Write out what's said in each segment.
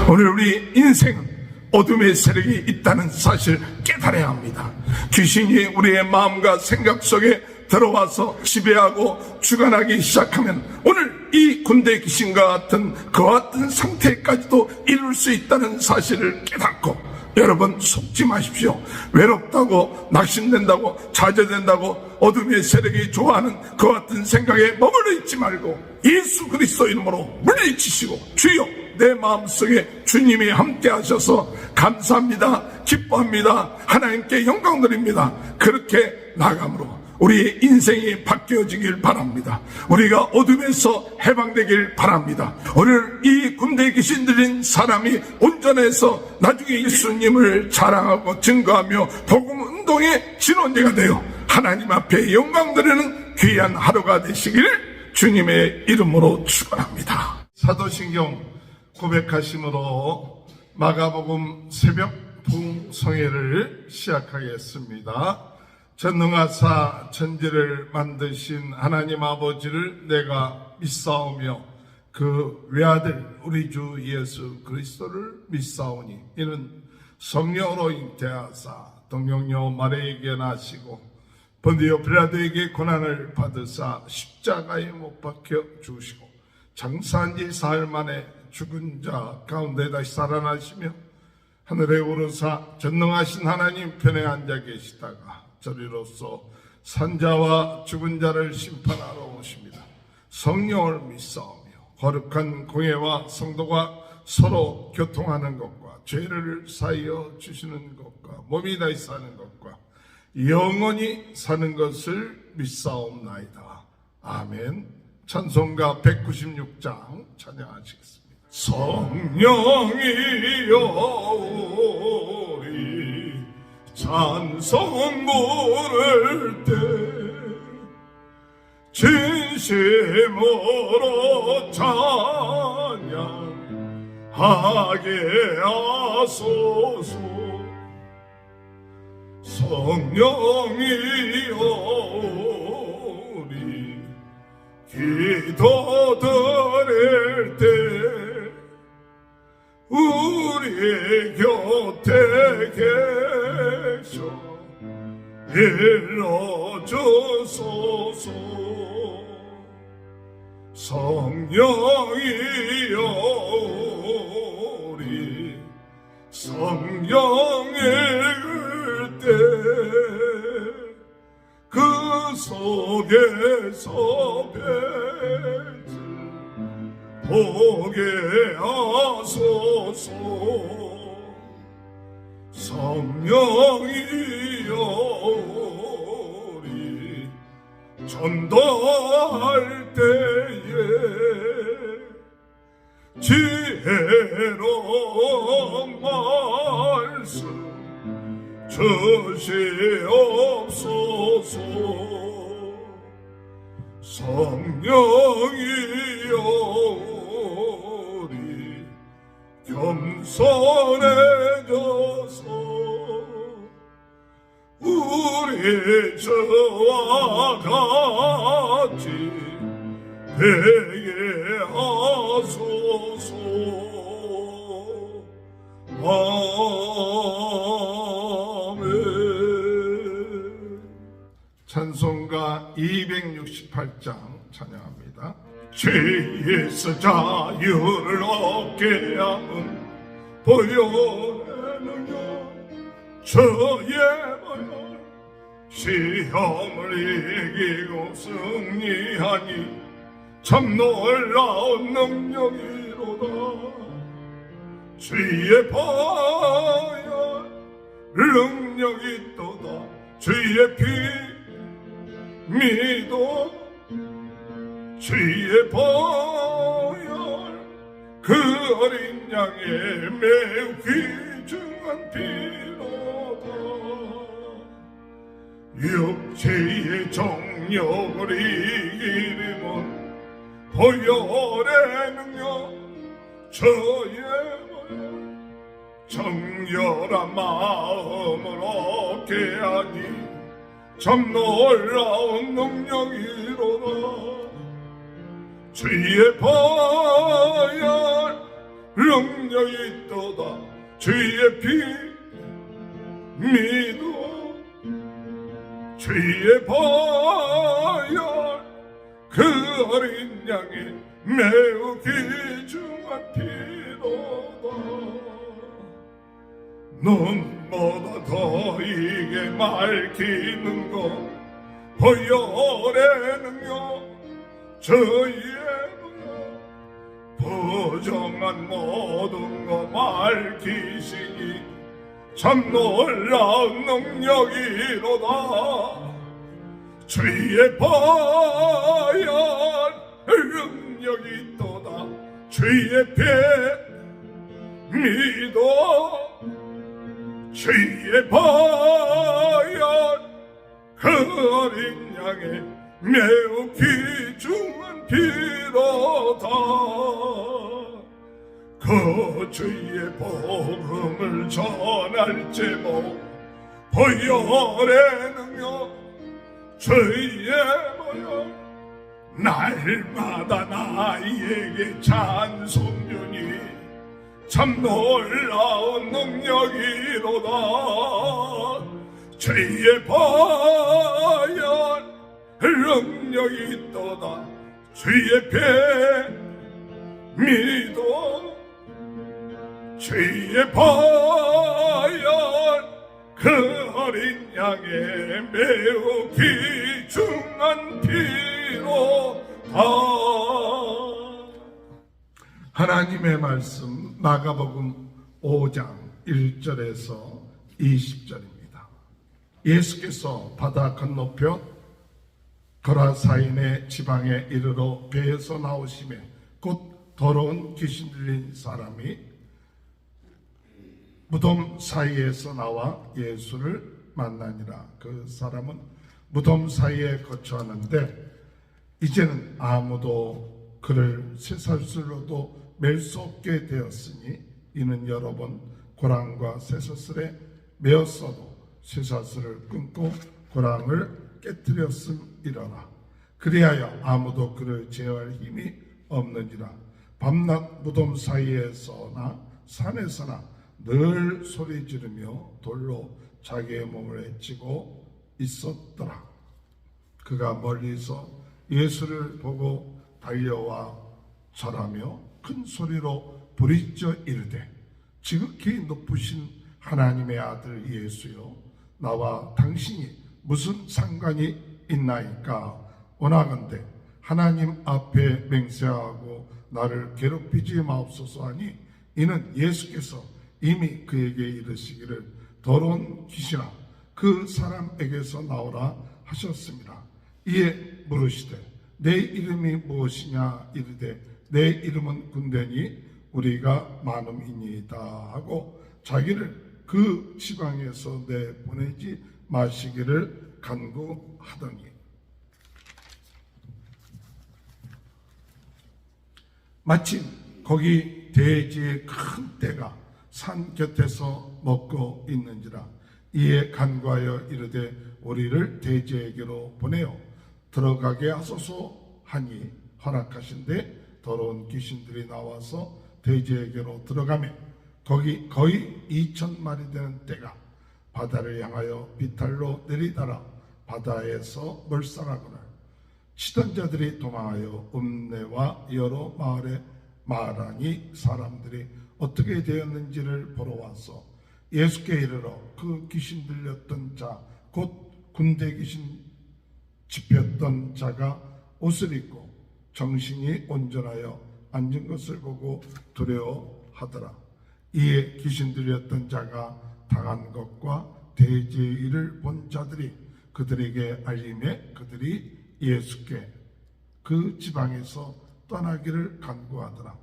오늘 우리 인생은 어둠의 세력이 있다는 사실을 깨달아야 합니다. 귀신이 우리의 마음과 생각 속에 들어와서 지배하고 주관하기 시작하면 오늘 이 군대 귀신과 같은 그와 같은 상태까지도 이룰 수 있다는 사실을 깨닫고, 여러분 속지 마십시오. 외롭다고 낙심된다고 좌절된다고 어둠의 세력이 좋아하는 그와 같은 생각에 머물러 있지 말고 예수 그리스도 이름으로 물리치시고, 주여 내 마음속에 주님이 함께 하셔서 감사합니다, 기뻐합니다, 하나님께 영광 드립니다, 그렇게 나아감으로 우리의 인생이 바뀌어지길 바랍니다. 우리가 어둠에서 해방되길 바랍니다. 오늘 이 군대에 귀신들인 사람이 온전해서 나중에 예수님을 자랑하고 증거하며 복음 운동의 진원제가 되어 하나님 앞에 영광 드리는 귀한 하루가 되시길 주님의 이름으로 축원합니다. 사도신경 고백하심으로 마가복음 새벽 부흥성회를 시작하겠습니다. 전능하사 천지를 만드신 하나님 아버지를 내가 믿사오며 그 외아들 우리 주 예수 그리스도를 믿사오니 이는 성령으로 잉태하사 동정녀 마리아에게 나시고 본디오 빌라도에게 고난을 받으사 십자가에 못 박혀 죽으시고 장사한 지 사흘 만에 죽은 자 가운데 다시 살아나시며 하늘에 오르사 전능하신 하나님 편에 앉아 계시다가 저리로서 산자와 죽은 자를 심판하러 오십니다. 성령을 믿사오며 거룩한 공회와 성도가 서로 교통하는 것과 죄를 사하여 주시는 것과 몸이 다시 사는 것과 영원히 사는 것을 믿사옵나이다. 아멘. 찬송가 196장 찬양하시겠습니다. 성령이여 우리 찬송 부를 때 진심으로 찬양하게 하소서. 성령이여 우리 기도 드릴 때 우리 곁에 계셔 일러주소서. 성령이여 우리 성령 읽을 때 그 속에서 뱉을 보게 하소서. 성령이여 우리 전도할 때에 지혜로운 말씀 주시옵소서. 성령이여 우리 겸손해져서 우리 저와 같이 되게 하소서. 아멘. 찬송가 268장 찬양합니다. 죄에서 자유를 얻게 하는 보혈의 저의 보혈 시험을 이기고 승리하니 참 놀라운 능력이로다. 주의 보혈 능력이 있도다. 주의 피 믿어 주의 보혈 그 어린 양의 매우 귀중한 피로다. 육체의 정욕을 이기려면 보혈의 능력 저의 보혈 정결한 마음을 얻게 하니 참 놀라운 능력이로다. 주의 보혈 능력이 있도다. 주의 피 믿어 주의 보혈 그 어린 양이 매우 귀중한 피로다. 눈보다 더 이게 맑히는 것 보혈의 능력 저의 부정한 모든 것 밝히시니 참 놀라운 능력이로다. 주의 보혈 능력이 있도다. 주의 피 믿어 주의 보혈 그 어린 양의 매우 귀중한 피로다. 그 주의 복음을 전할 제목 보혈의 능력 주의 보혈 날마다 나에게 찬송윤이 참 놀라운 능력이로다. 주의 보혈 능력이 있도다. 주의 피 믿어 주의 보혈 그 어린 양의 매우 귀중한 피로다. 하나님의 말씀 마가복음 5장 1절에서 20절입니다. 예수께서 바다 건너편 거라사인의 지방에 이르러 배에서 나오시매 곧 더러운 귀신 들린 사람이 무덤 사이에서 나와 예수를 만나니라. 그 사람은 무덤 사이에 거처하는데 이제는 아무도 그를 쇠사슬로도 맬 수 없게 되었으니 이는 여러 번 고랑과 쇠사슬에 매었어도 쇠사슬을 끊고 고랑을 깨뜨렸음이러라. 그리하여 아무도 그를 제어할 힘이 없느니라. 밤낮 무덤 사이에서나 산에서나 늘 소리 지르며 돌로 자기의 몸을 해치고 있었더라. 그가 멀리서 예수를 보고 달려와 절하며 큰 소리로 부르짖어 이르되 지극히 높으신 하나님의 아들 예수여 나와 당신이 무슨 상관이 있나이까. 원하건대 하나님 앞에 맹세하고 나를 괴롭히지 마옵소서 하니 이는 예수께서 이미 그에게 이르시기를 더러운 귀신아 그 사람에게서 나오라 하셨습니다. 이에 물으시되 내 이름이 무엇이냐 이르되 내 이름은 군대니 우리가 많음이니이다 하고 자기를 그 지방에서 내보내지 마시기를 간구하더니 마침 거기 돼지의 큰 떼가 산 곁에서 먹고 있는지라. 이에 간구하여 이르되 우리를 돼지에게로 보내어 들어가게 하소서 하니 허락하신대 더러운 귀신들이 나와서 돼지에게로 들어가매 거기 거의 2,000마리 되는 떼가 바다를 향하여 비탈로 내리다라 바다에서 몰살하거늘 치던 자들이 도망하여 음내와 여러 마을에 말하니 사람들이 어떻게 되었는지를 보러 와서 예수께 이르러 그 귀신 들렸던 자 곧 군대 귀신 집혔던 자가 옷을 입고 정신이 온전하여 앉은 것을 보고 두려워하더라. 이에 귀신 들렸던 자가 당한 것과 돼지의 일을 본 자들이 그들에게 알림해 그들이 예수께 그 지방에서 떠나기를 간구하더라.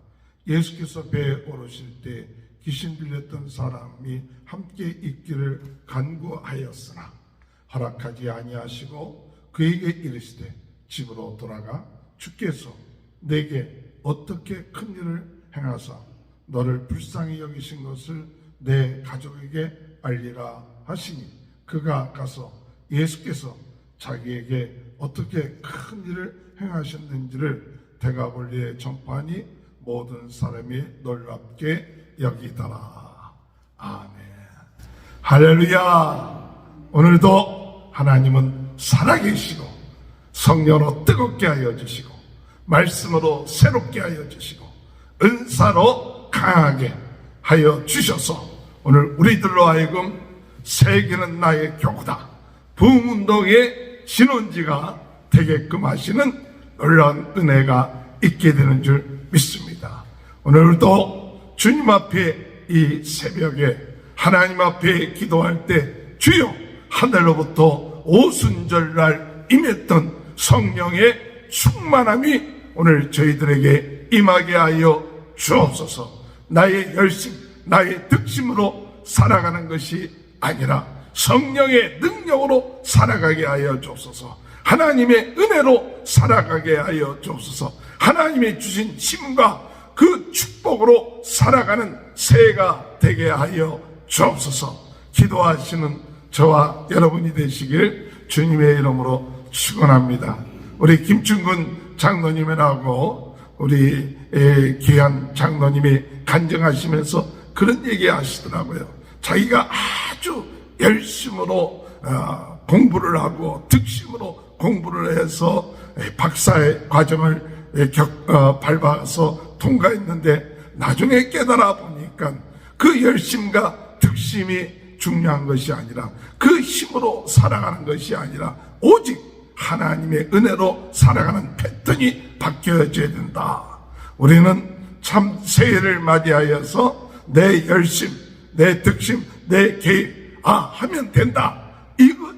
예수께서 배에 오르실 때 귀신 들렸던 사람이 함께 있기를 간구하였으나 허락하지 아니하시고 그에게 이르시되 집으로 돌아가 주께서 내게 어떻게 큰 일을 행하사 너를 불쌍히 여기신 것을 내 가족에게 알리라 하시니 그가 가서 예수께서 자기에게 어떻게 큰 일을 행하셨는지를 대가볼리에 전파하니 모든 사람이 놀랍게 여기더라. 아멘. 할렐루야. 오늘도 하나님은 살아계시고 성령으로 뜨겁게 하여 주시고 말씀으로 새롭게 하여 주시고 은사로 강하게 하여 주셔서 오늘 우리들로 하여금 세계는 나의 교구다, 부흥운동의 신혼지가 되게끔 하시는 놀라운 은혜가 있게 되는 줄 믿습니다. 오늘도 주님 앞에 이 새벽에 하나님 앞에 기도할 때 주여 하늘로부터 오순절날 임했던 성령의 충만함이 오늘 저희들에게 임하게 하여 주옵소서. 나의 열심, 나의 득심으로 살아가는 것이 아니라 성령의 능력으로 살아가게 하여 주옵소서. 하나님의 은혜로 살아가게 하여 주옵소서. 하나님의 주신 힘과 그 축복으로 살아가는 새해가 되게 하여 주옵소서. 기도하시는 저와 여러분이 되시길 주님의 이름으로 축원합니다. 우리 김충근 장로님이라고 우리 귀한 장로님이 간증하시면서 그런 얘기 하시더라고요. 자기가 아주 열심으로 공부를 하고 득심으로 공부를 해서 박사의 과정을 밟아서 통과했는데 나중에 깨달아 보니까 그 열심과 득심이 중요한 것이 아니라 그 힘으로 살아가는 것이 아니라 오직 하나님의 은혜로 살아가는 패턴이 바뀌어져야 된다. 우리는 참 새해를 맞이하여서 내 열심, 내 득심, 내 계획 하면 된다,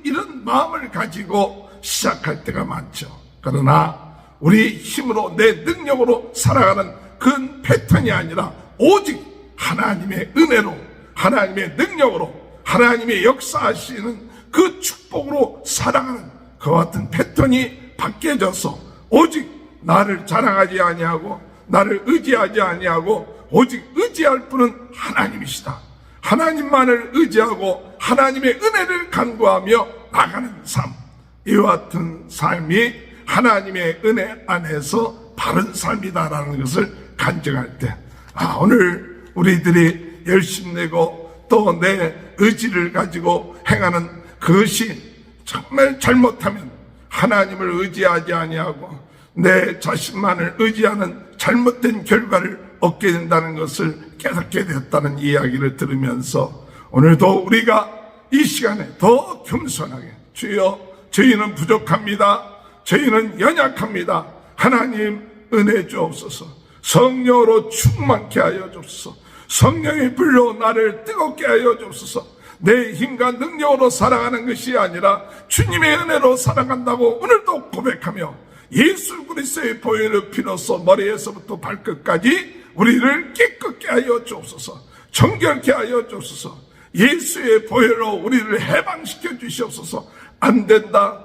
이런 마음을 가지고 시작할 때가 많죠. 그러나 우리 힘으로 내 능력으로 살아가는 그 패턴이 아니라 오직 하나님의 은혜로, 하나님의 능력으로, 하나님의 역사하시는 그 축복으로 살아가는 그와 같은 패턴이 바뀌어져서 오직 나를 자랑하지 아니하고 나를 의지하지 아니하고 오직 의지할 분은 하나님이시다, 하나님만을 의지하고 하나님의 은혜를 간구하며 나가는 삶, 이와 같은 삶이 하나님의 은혜 안에서 바른 삶이다라는 것을 간증할 때 오늘 우리들이 열심 내고 또 내 의지를 가지고 행하는 그것이 정말 잘못하면 하나님을 의지하지 아니하고 내 자신만을 의지하는 잘못된 결과를 얻게 된다는 것을 깨닫게 되었다는 이야기를 들으면서 오늘도 우리가 이 시간에 더 겸손하게 주여 저희는 부족합니다, 저희는 연약합니다, 하나님 은혜 주옵소서, 성령으로 충만케 하여 주옵소서, 성령의 불로 나를 뜨겁게 하여 주옵소서. 내 힘과 능력으로 살아가는 것이 아니라 주님의 은혜로 살아간다고 오늘도 고백하며 예수 그리스도의 보혈의 피로써 머리에서부터 발끝까지 우리를 깨끗게 하여 주옵소서, 정결케 하여 주옵소서. 예수의 보혈로 우리를 해방시켜 주시옵소서. 안 된다,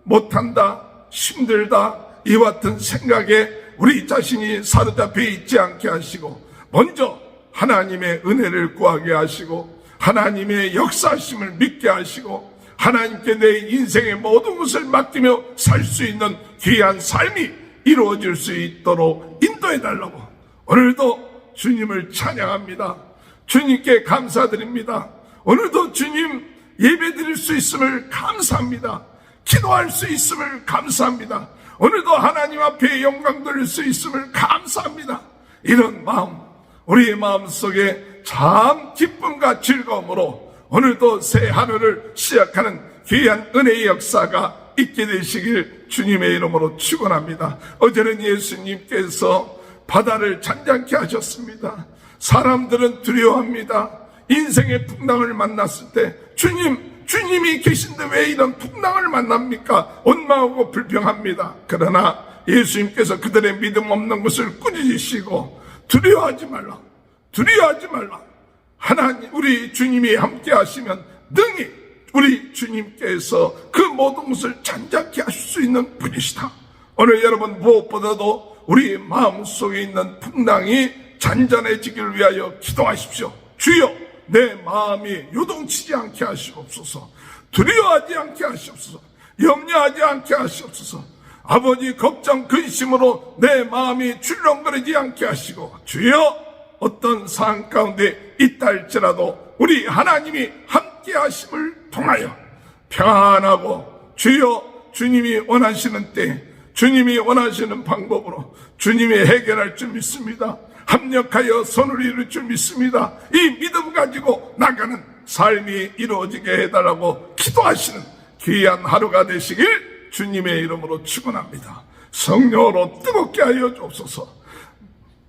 못한다, 힘들다, 이와 같은 생각에 우리 자신이 사로잡혀 있지 않게 하시고 먼저 하나님의 은혜를 구하게 하시고 하나님의 역사심을 믿게 하시고 하나님께 내 인생의 모든 것을 맡기며 살 수 있는 귀한 삶이 이루어질 수 있도록 인도해 달라고 오늘도 주님을 찬양합니다. 주님께 감사드립니다. 오늘도 주님 예배드릴 수 있음을 감사합니다. 기도할 수 있음을 감사합니다. 오늘도 하나님 앞에 영광 돌릴 수 있음을 감사합니다. 이런 마음, 우리의 마음속에 참 기쁨과 즐거움으로 오늘도 새 하루를 시작하는 귀한 은혜의 역사가 있게 되시길 주님의 이름으로 축원합니다. 어제는 예수님께서 바다를 잔잔케 하셨습니다. 사람들은 두려워합니다. 인생의 풍랑을 만났을 때 주님이 계신데 왜 이런 풍랑을 만납니까? 원망하고 불평합니다. 그러나 예수님께서 그들의 믿음 없는 것을 꾸짖으시고 두려워하지 말라, 두려워하지 말라. 하나님, 우리 주님이 함께 하시면 능히 우리 주님께서 그 모든 것을 잔잔케 하실 수 있는 분이시다. 오늘 여러분 무엇보다도 우리 마음속에 있는 풍랑이 잔잔해지기를 위하여 기도하십시오. 주여, 내 마음이 요동치지 않게 하시옵소서. 두려워하지 않게 하시옵소서. 염려하지 않게 하시옵소서. 아버지 걱정 근심으로 내 마음이 출렁거리지 않게 하시고, 주여 어떤 상황 가운데 있다 할지라도 우리 하나님이 함께 하심을 통하여 평안하고, 주여 주님이 원하시는 때, 주님이 원하시는 방법으로 주님이 해결할 줄 믿습니다. 합력하여 손을 이룰 줄 믿습니다. 이 믿음 가지고 나가는 삶이 이루어지게 해달라고 기도하시는 귀한 하루가 되시길 주님의 이름으로 축원합니다. 성령으로 뜨겁게 하여 주옵소서.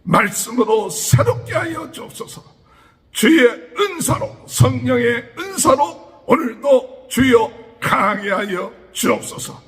말씀으로 새롭게 하여 주옵소서. 주의 은사로, 성령의 은사로 오늘도 주여 강하게 하여 주옵소서.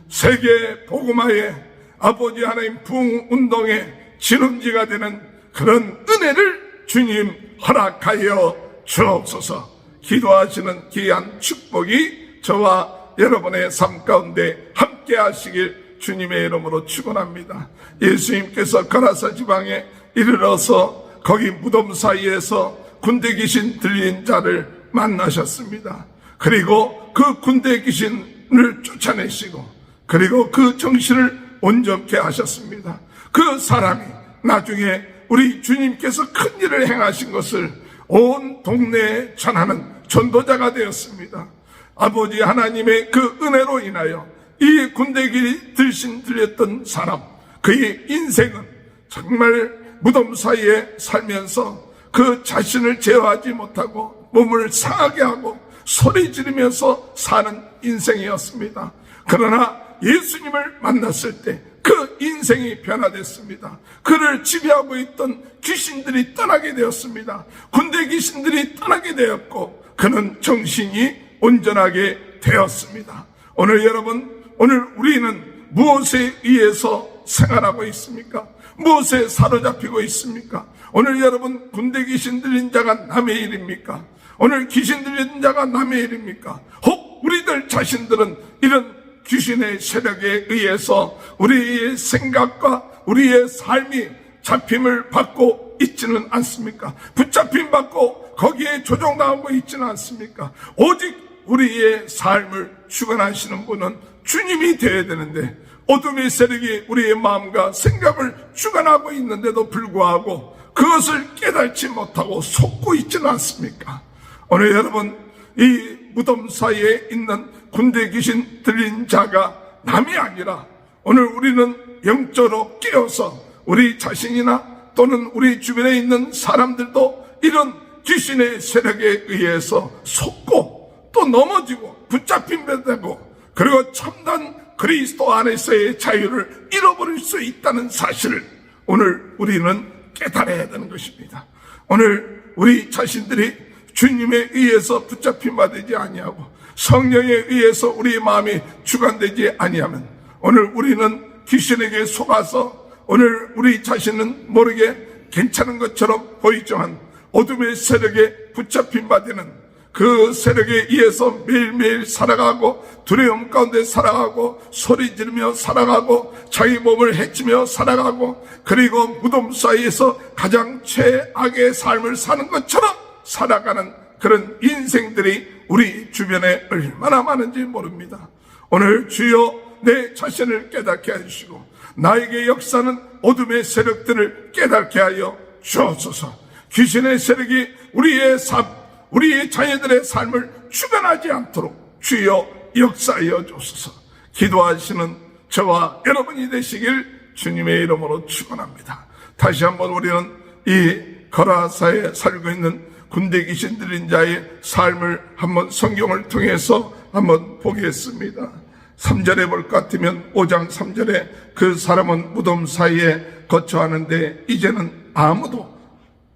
세계 복음화의 아버지 하나님 부흥운동의 지름지가 되는 그런 은혜를 주님 허락하여 주옵소서. 기도하시는 귀한 축복이 저와 여러분의 삶 가운데 함께 하시길 주님의 이름으로 축원합니다. 예수님께서 가라사 지방에 이르러서 거기 무덤 사이에서 군대 귀신 들린 자를 만나셨습니다. 그리고 그 군대 귀신을 쫓아내시고, 그리고 그 정신을 온전케 하셨습니다. 그 사람이 나중에 우리 주님께서 큰 일을 행하신 것을 온 동네에 전하는 전도자가 되었습니다. 아버지 하나님의 그 은혜로 인하여 이 군대기 들신 들렸던 사람, 그의 인생은 정말 무덤 사이에 살면서 그 자신을 제어하지 못하고 몸을 상하게 하고 소리 지르면서 사는 인생이었습니다. 그러나 예수님을 만났을 때 그 인생이 변화됐습니다. 그를 지배하고 있던 귀신들이 떠나게 되었습니다. 군대 귀신들이 떠나게 되었고 그는 정신이 온전하게 되었습니다. 오늘 여러분, 오늘 우리는 무엇에 의해서 생활하고 있습니까? 무엇에 사로잡히고 있습니까? 오늘 여러분, 군대 귀신 들린 자가 남의 일입니까? 오늘 귀신 들린 자가 남의 일입니까? 혹 우리들 자신들은 이런 귀신의 세력에 의해서 우리의 생각과 우리의 삶이 잡힘을 받고 있지는 않습니까? 붙잡힘 받고 거기에 조종당하고 있지는 않습니까? 오직 우리의 삶을 주관하시는 분은 주님이 되어야 되는데, 어둠의 세력이 우리의 마음과 생각을 주관하고 있는데도 불구하고 그것을 깨닫지 못하고 속고 있지는 않습니까? 오늘 여러분, 이 무덤 사이에 있는 군대 귀신 들린 자가 남이 아니라 오늘 우리는 영적으로 깨어서 우리 자신이나 또는 우리 주변에 있는 사람들도 이런 귀신의 세력에 의해서 속고 또 넘어지고 붙잡힘 되고, 그리고 참된 그리스도 안에서의 자유를 잃어버릴 수 있다는 사실을 오늘 우리는 깨달아야 되는 것입니다. 오늘 우리 자신들이 주님에 의해서 붙잡힘 받지 아니하고 성령에 의해서 우리의 마음이 주관되지 아니하면 오늘 우리는 귀신에게 속아서 오늘 우리 자신은 모르게 괜찮은 것처럼 보이지만 어둠의 세력에 붙잡힘 받는 그 세력에 의해서 매일매일 살아가고 두려움 가운데 살아가고 소리 지르며 살아가고 자기 몸을 해치며 살아가고, 그리고 무덤 사이에서 가장 최악의 삶을 사는 것처럼 살아가는 그런 인생들이 우리 주변에 얼마나 많은지 모릅니다. 오늘 주여 내 자신을 깨닫게 해주시고 나에게 역사는 어둠의 세력들을 깨닫게 하여 주옵소서. 귀신의 세력이 우리의 삶, 우리의 자녀들의 삶을 주관하지 않도록 주여 역사하여 주옵소서. 기도하시는 저와 여러분이 되시길 주님의 이름으로 축원합니다. 다시 한번 우리는 이 거라사에 살고 있는 군대 귀신 들린 자의 삶을 한번 성경을 통해서 한번 보겠습니다. 3절에 볼 것 같으면 5장 3절에 그 사람은 무덤 사이에 거처하는데 이제는 아무도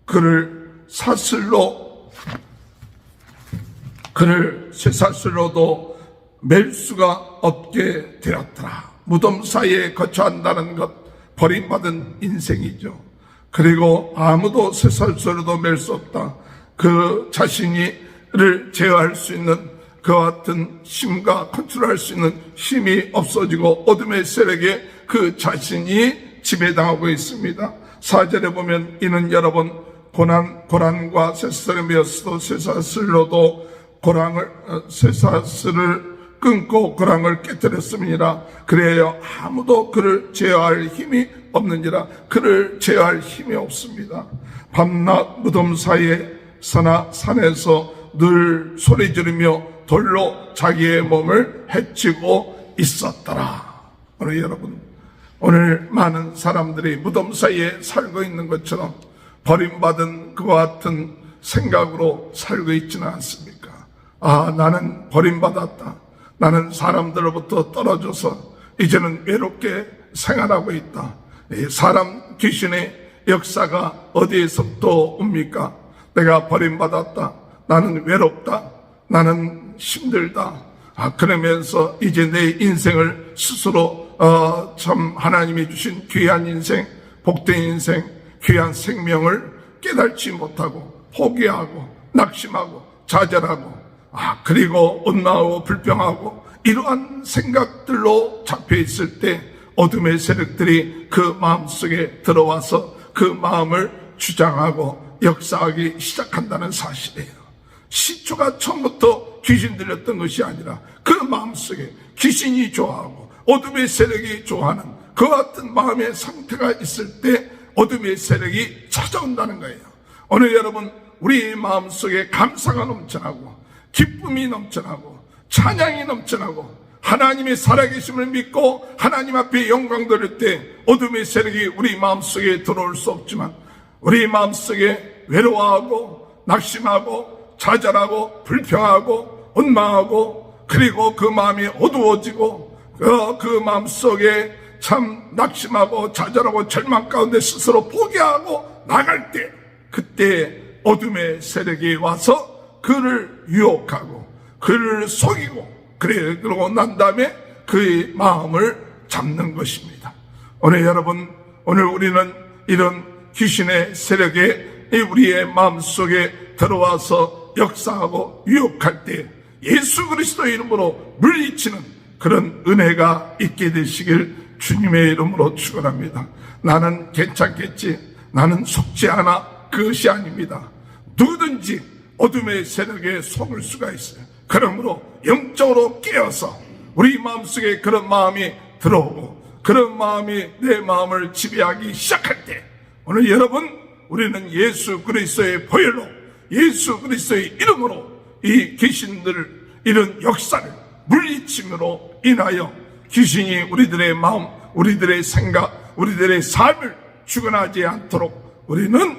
그를 쇠사슬로도 맬 수가 없게 되었더라. 무덤 사이에 거처한다는 것, 버림받은 인생이죠. 그리고 아무도 쇠사슬로도 맬 수 없다. 그 자신이를 제어할 수 있는 그와 같은 힘과 컨트롤할 수 있는 힘이 없어지고 어둠의 세력에 그 자신이 지배당하고 있습니다. 4절에 보면 이는 여러 번 고난과 쇠사슬에 매었어도 쇠사슬로도 쇠사슬을 끊고 그랑을 깨뜨렸음이니라. 그래야 아무도 그를 제어할 힘이 없느니라. 그를 제어할 힘이 없습니다. 밤낮 무덤 사이에 서나 산에서 늘 소리 지르며 돌로 자기의 몸을 해치고 있었더라. 오늘 여러분, 오늘 많은 사람들이 무덤 사이에 살고 있는 것처럼 버림받은 그와 같은 생각으로 살고 있지는 않습니까? 아, 나는 버림받았다. 나는 사람들로부터 떨어져서 이제는 외롭게 생활하고 있다. 이 사람 귀신의 역사가 어디에서부터 옵니까? 내가 버림받았다. 나는 외롭다. 나는 힘들다. 그러면서 이제 내 인생을 스스로 참 하나님이 주신 귀한 인생, 복된 인생, 귀한 생명을 깨닫지 못하고 포기하고 낙심하고 좌절하고 그리고 원망하고 불평하고 이러한 생각들로 잡혀 있을 때 어둠의 세력들이 그 마음속에 들어와서 그 마음을 주장하고 역사하기 시작한다는 사실이에요. 시초가 처음부터 귀신 들렸던 것이 아니라 그 마음속에 귀신이 좋아하고 어둠의 세력이 좋아하는 그 같은 마음의 상태가 있을 때 어둠의 세력이 찾아온다는 거예요. 오늘 여러분, 우리 마음속에 감사가 넘쳐나고 기쁨이 넘쳐나고 찬양이 넘쳐나고 하나님의 살아계심을 믿고 하나님 앞에 영광 돌릴 때 어둠의 세력이 우리 마음속에 들어올 수 없지만 우리 마음속에 외로워하고 낙심하고 좌절하고 불평하고 원망하고 그리고 그 마음이 어두워지고 그 마음속에 참 낙심하고 좌절하고 절망 가운데 스스로 포기하고 나갈 때 그때 어둠의 세력이 와서 그를 유혹하고 그를 속이고 그러고 난 다음에 그의 마음을 잡는 것입니다. 오늘 여러분, 오늘 우리는 이런 귀신의 세력에 우리의 마음속에 들어와서 역사하고 유혹할 때 예수 그리스도의 이름으로 물리치는 그런 은혜가 있게 되시길 주님의 이름으로 축원합니다. 나는 괜찮겠지, 나는 속지 않아, 그것이 아닙니다. 누구든지 어둠의 세력에 속을 수가 있어요. 그러므로 영적으로 깨어서 우리 마음속에 그런 마음이 들어오고 그런 마음이 내 마음을 지배하기 시작할 때 오늘 여러분, 우리는 예수 그리스도의 보혈로 예수 그리스도의 이름으로 이 귀신들 이런 역사를 물리침으로 인하여 귀신이 우리들의 마음, 우리들의 생각, 우리들의 삶을 주관하지 않도록 우리는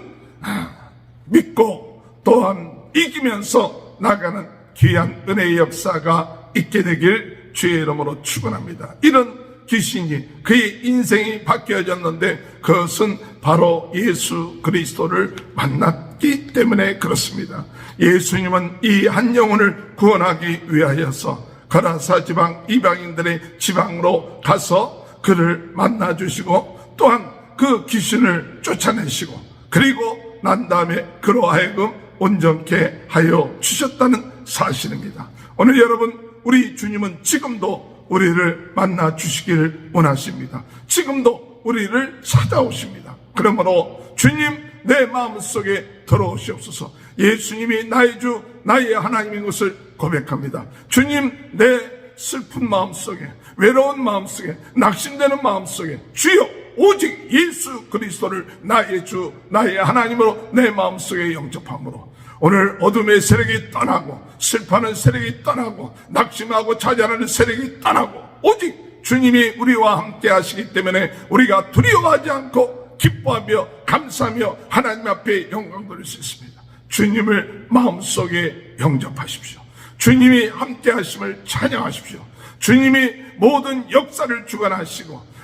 믿고 또한 이기면서 나가는 귀한 은혜의 역사가 있게 되길 주의 이름으로 축원합니다. 이런 귀신이 그의 인생이 바뀌어졌는데 그것은 바로 예수 그리스도를 만났기 때문에 그렇습니다. 예수님은 이 한 영혼을 구원하기 위하여서 가라사 지방 이방인들의 지방으로 가서 그를 만나주시고 또한 그 귀신을 쫓아내시고 그리고 난 다음에 그로 하여금 온전케 하여 주셨다는 사실입니다. 오늘 여러분, 우리 주님은 지금도 우리를 만나 주시기를 원하십니다. 지금도 우리를 찾아오십니다. 그러므로 주님, 내 마음속에 들어오시옵소서. 예수님이 나의 주, 나의 하나님인 것을 고백합니다. 주님, 내 슬픈 마음속에, 외로운 마음속에, 낙심되는 마음속에 주여, 오직 예수 그리스도를 나의 주, 나의 하나님으로 내 마음속에 영접함으로 오늘 어둠의 세력이 떠나고 슬퍼하는 세력이 떠나고 낙심하고 좌절하는 세력이 떠나고 오직 주님이 우리와 함께 하시기 때문에 우리가 두려워하지 않고 기뻐하며 감사하며 하나님 앞에 영광 돌릴 수 있습니다. 주님을 마음속에 영접하십시오. 주님이 함께 하심을 찬양하십시오. 주님이 모든 역사를 주관하시고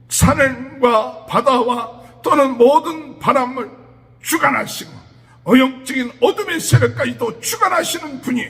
산과 바다와 또는 모든 바람을 주관하시고 영적인 어둠의 세력까지도 주관하시는 분이,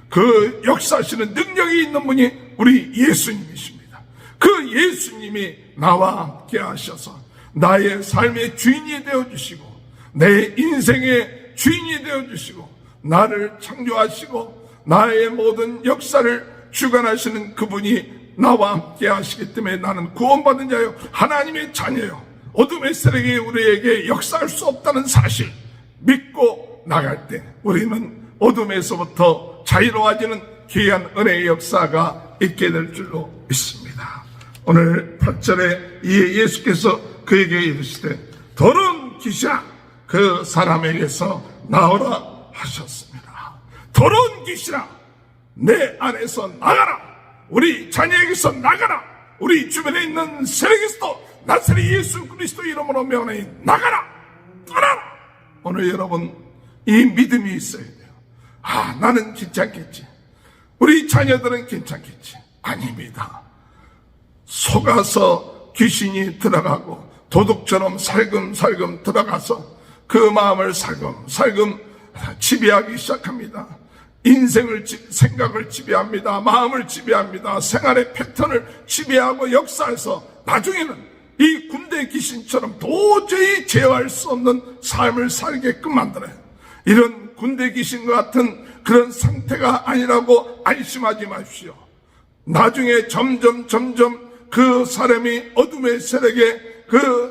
그 역사하시는 능력이 있는 분이 우리 예수님이십니다. 그 예수님이 나와 함께 하셔서 나의 삶의 주인이 되어주시고 내 인생의 주인이 되어주시고 나를 창조하시고 나의 모든 역사를 주관하시는 그분이 나와 함께 하시기 때문에 나는 구원받은 자요 하나님의 자녀요 어둠의 세력이 우리에게 역사할 수 없다는 사실 믿고 나갈 때 우리는 어둠에서부터 자유로워지는 귀한 은혜의 역사가 있게 될 줄로 믿습니다. 오늘 8절에 이에 예수께서 그에게 이르시되 더러운 귀신아 그 사람에게서 나오라 하셨습니다. 더러운 귀신아 내 안에서 나가라. 우리 자녀에게서 나가라. 우리 주변에 있는 세력에서도 나사렛 예수 그리스도 이름으로 명하니 나가라. 떠나라. 오늘 여러분 이 믿음이 있어야 돼요. 나는 괜찮겠지. 우리 자녀들은 괜찮겠지. 아닙니다. 속아서 귀신이 들어가고 도둑처럼 살금살금 들어가서 그 마음을 살금 지배하기 시작합니다. 인생을 생각을 지배합니다. 마음을 지배합니다. 생활의 패턴을 지배하고 역사해서 나중에는 이 군대 귀신처럼 도저히 제어할 수 없는 삶을 살게끔 만들어요. 이런 군대 귀신과 같은 그런 상태가 아니라고 안심하지 마십시오. 나중에 점점 그 사람이 어둠의 세력에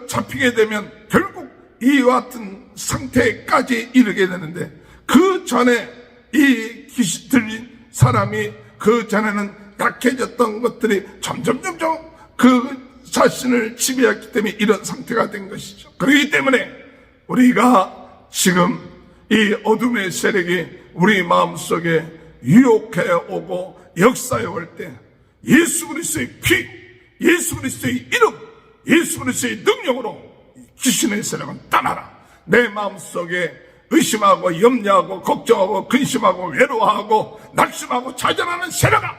잡히게 되면 결국 이와 같은 상태까지 이르게 되는데, 그 전에 이 귀신 들린 사람이 그 전에는 약해졌던 것들이 점점 그 자신을 지배했기 때문에 이런 상태가 된 것이죠. 그렇기 때문에 우리가 지금 이 어둠의 세력이 우리 마음속에 유혹해 오고 역사해 올 때 예수 그리스도의 피, 예수 그리스도의 이름, 예수 그리스도의 능력으로 귀신의 세력은 떠나라. 내 마음속에 의심하고 염려하고 걱정하고 근심하고 외로워하고 낙심하고 좌절하는 세력아,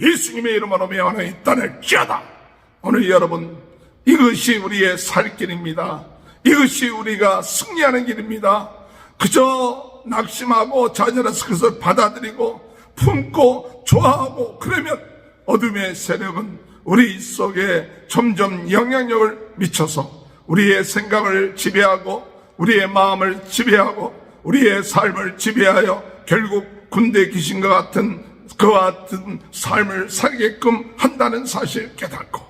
예수님의 이름으로 명하노니 떠날지어다. 오늘 여러분, 이것이 우리의 살 길입니다. 이것이 우리가 승리하는 길입니다. 그저 낙심하고 좌절해서 그것을 받아들이고 품고 좋아하고 그러면 어둠의 세력은 우리 속에 점점 영향력을 미쳐서 우리의 생각을 지배하고 우리의 마음을 지배하고 우리의 삶을 지배하여 결국 군대 귀신과 같은 그와 같은 삶을 살게끔 한다는 사실을 깨닫고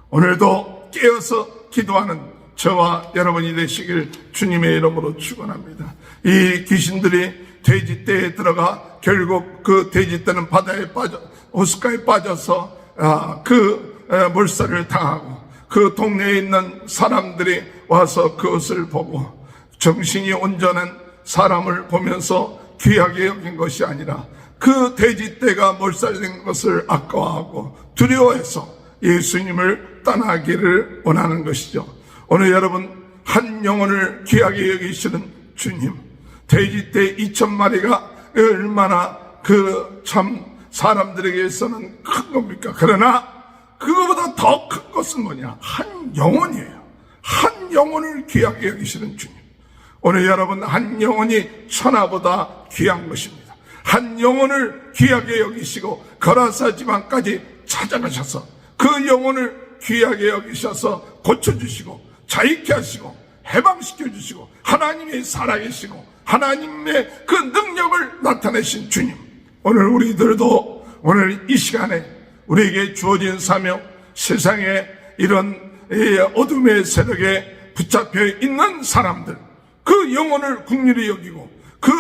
오늘도 깨어서 기도하는 저와 여러분이 되시길 주님의 이름으로 축원합니다. 이 귀신들이 돼지떼에 들어가 결국 그 돼지떼는 바다에 빠져 호숫가에 빠져서 물살을 당하고 그 동네에 있는 사람들이 와서 그것을 보고 정신이 온전한 사람을 보면서 귀하게 여긴 것이 아니라 그 돼지떼가 몰살된 것을 아까워하고 두려워해서 예수님을 떠나기를 원하는 것이죠. 오늘 여러분, 한 영혼을 귀하게 여기시는 주님, 돼지떼 2,000마리가 얼마나 참 사람들에게서는 큰 겁니까? 그러나 그거보다 더 큰 것은 뭐냐? 한 영혼이에요. 한 영혼을 귀하게 여기시는 주님. 오늘 여러분, 한 영혼이 천하보다 귀한 것입니다. 한 영혼을 귀하게 여기시고 거라사 지방까지 찾아가셔서 그 영혼을 귀하게 여기셔서 고쳐주시고 자유케 하시고 해방시켜주시고 하나님이 살아계시고 하나님의 그 능력을 나타내신 주님, 오늘 우리들도 오늘 이 시간에 우리에게 주어진 사명, 세상에 이런 어둠의 세력에 붙잡혀 있는 사람들, 그 영혼을 긍휼히 여기고 그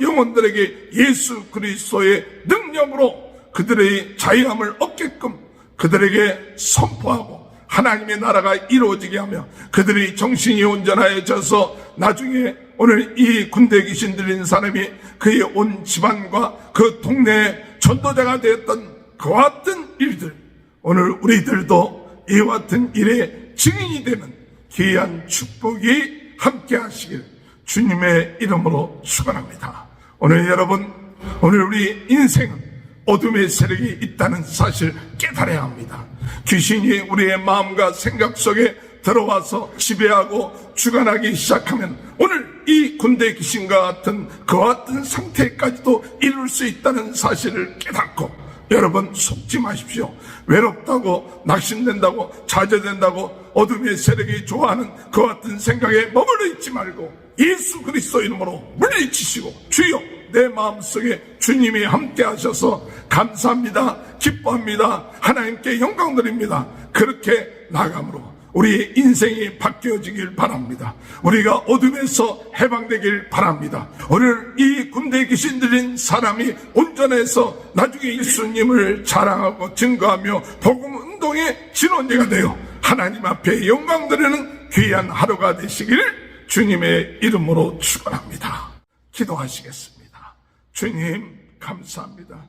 영혼들에게 예수 그리스도의 능력으로 그들의 자유함을 얻게끔 그들에게 선포하고 하나님의 나라가 이루어지게 하며 그들이 정신이 온전하여져서 나중에 오늘 이 군대 귀신 들린 사람이 그의 온 집안과 그 동네의 전도자가 되었던 그와 같은 일들, 오늘 우리들도 이와 같은 일에 증인이 되는 귀한 축복이 함께 하시길 주님의 이름으로 축원합니다. 오늘 여러분, 오늘 우리 인생은 어둠의 세력이 있다는 사실 깨달아야 합니다. 귀신이 우리의 마음과 생각 속에 들어와서 지배하고 주관하기 시작하면 오늘 이 군대 귀신과 같은 그와 같은 상태까지도 이룰 수 있다는 사실을 깨닫고 여러분 속지 마십시오. 외롭다고 낙심된다고 좌절된다고 어둠의 세력이 좋아하는 그와 같은 생각에 머물러 있지 말고 예수 그리스도 이름으로 물리치시고 주여 내 마음속에 주님이 함께 하셔서 감사합니다, 기뻐합니다, 하나님께 영광 드립니다, 그렇게 나아감으로 우리의 인생이 바뀌어지길 바랍니다. 우리가 어둠에서 해방되길 바랍니다. 오늘 이 군대 귀신 들린 사람이 온전해서 나중에 예수님을 자랑하고 증거하며 복음 운동의 진원제가 되어 하나님 앞에 영광 드리는 귀한 하루가 되시기를 주님의 이름으로 축원합니다. 기도하시겠습니다. 주님 감사합니다.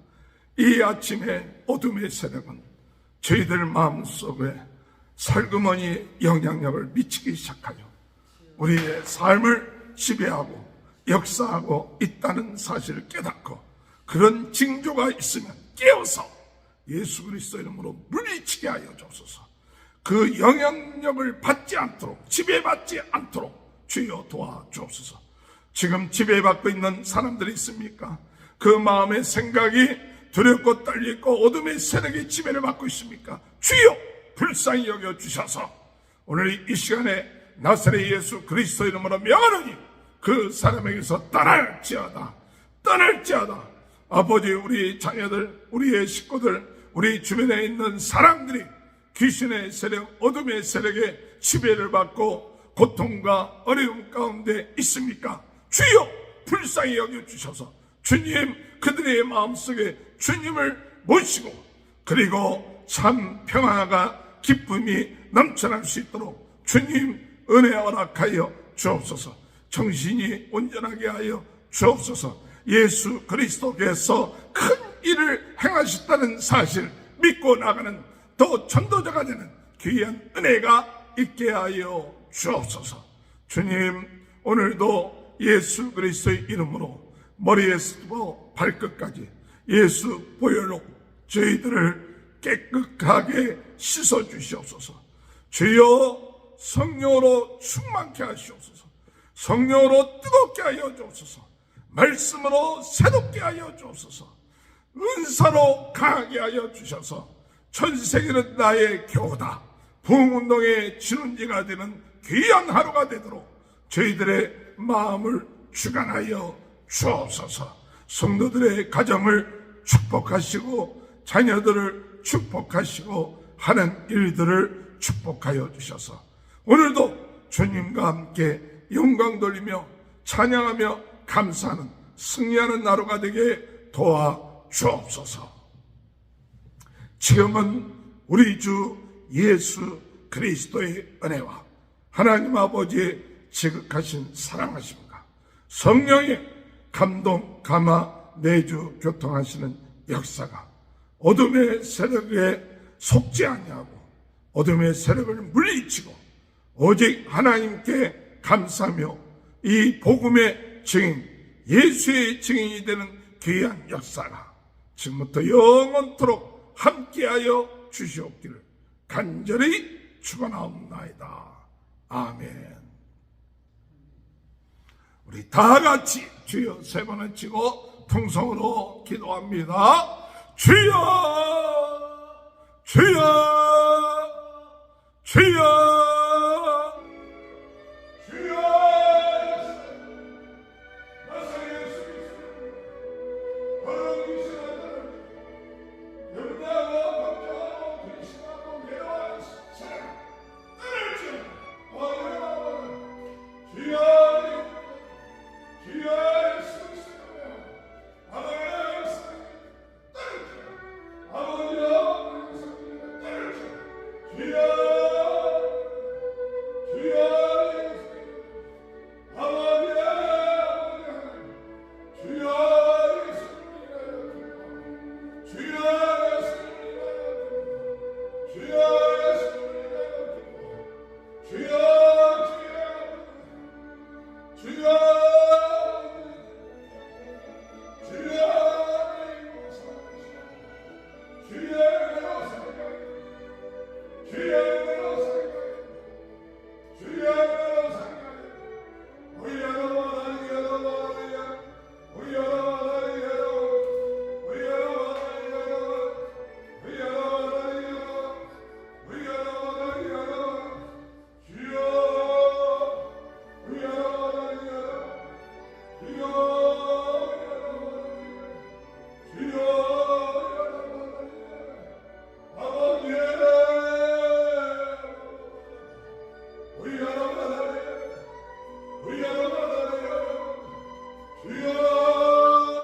이 아침에 어둠의 세력은 저희들 마음속에 살그머니 영향력을 미치기 시작하여 우리의 삶을 지배하고 역사하고 있다는 사실을 깨닫고 그런 징조가 있으면 깨어서 예수 그리스도 이름으로 물리치게 하여 주옵소서. 그 영향력을 받지 않도록, 지배받지 않도록 주여 도와주옵소서. 지금 지배받고 있는 사람들이 있습니까? 그 마음의 생각이 두렵고 떨리고 어둠의 세력의 지배를 받고 있습니까? 주여 불쌍히 여겨주셔서 오늘 이 시간에 나사렛 예수 그리스도 이름으로 명하노니 그 사람에게서 떠날지어다. 아버지, 우리 자녀들, 우리의 식구들, 우리 주변에 있는 사람들이 귀신의 세력, 어둠의 세력에 지배를 받고 고통과 어려움 가운데 있습니까? 주여 불쌍히 여겨주셔서 주님, 그들의 마음속에 주님을 모시고 그리고 참 평화가 기쁨이 넘쳐날 수 있도록 주님 은혜 허락하여 주옵소서. 정신이 온전하게 하여 주옵소서. 예수 그리스도께서 큰 일을 행하셨다는 사실 믿고 나가는 더 전도자가 되는 귀한 은혜가 있게 하여 주옵소서. 주님, 오늘도 예수 그리스도의 이름으로 머리에서부터 발끝까지 예수 보혈로 저희들을 깨끗하게 씻어주시옵소서. 주여 성령으로 충만케 하시옵소서. 성령으로 뜨겁게 하여 주옵소서. 말씀으로 새롭게 하여 주옵소서. 은사로 강하게 하여 주셔서 전 세계는 나의 교다, 부흥운동의 진원지가 되는 귀한 하루가 되도록 저희들의 마음을 주관하여 주옵소서. 성도들의 가정을 축복하시고 자녀들을 축복하시고 하는 일들을 축복하여 주셔서 오늘도 주님과 함께 영광 돌리며 찬양하며 감사하는 승리하는 하루가 되게 도와주옵소서. 지금은 우리 주 예수 그리스도의 은혜와 하나님 아버지의 지극하신 사랑하심과 성령의 감동, 감화, 내주, 교통하시는 역사가 어둠의 세력에 속지 아니하고 어둠의 세력을 물리치고 오직 하나님께 감사하며 이 복음의 증인, 예수의 증인이 되는 귀한 역사가 지금부터 영원토록 함께하여 주시옵기를 간절히 축원하옵나이다. 아멘. 우리 다 같이 주여 세 번을 치고 통성으로 기도합니다. 주여, 주여.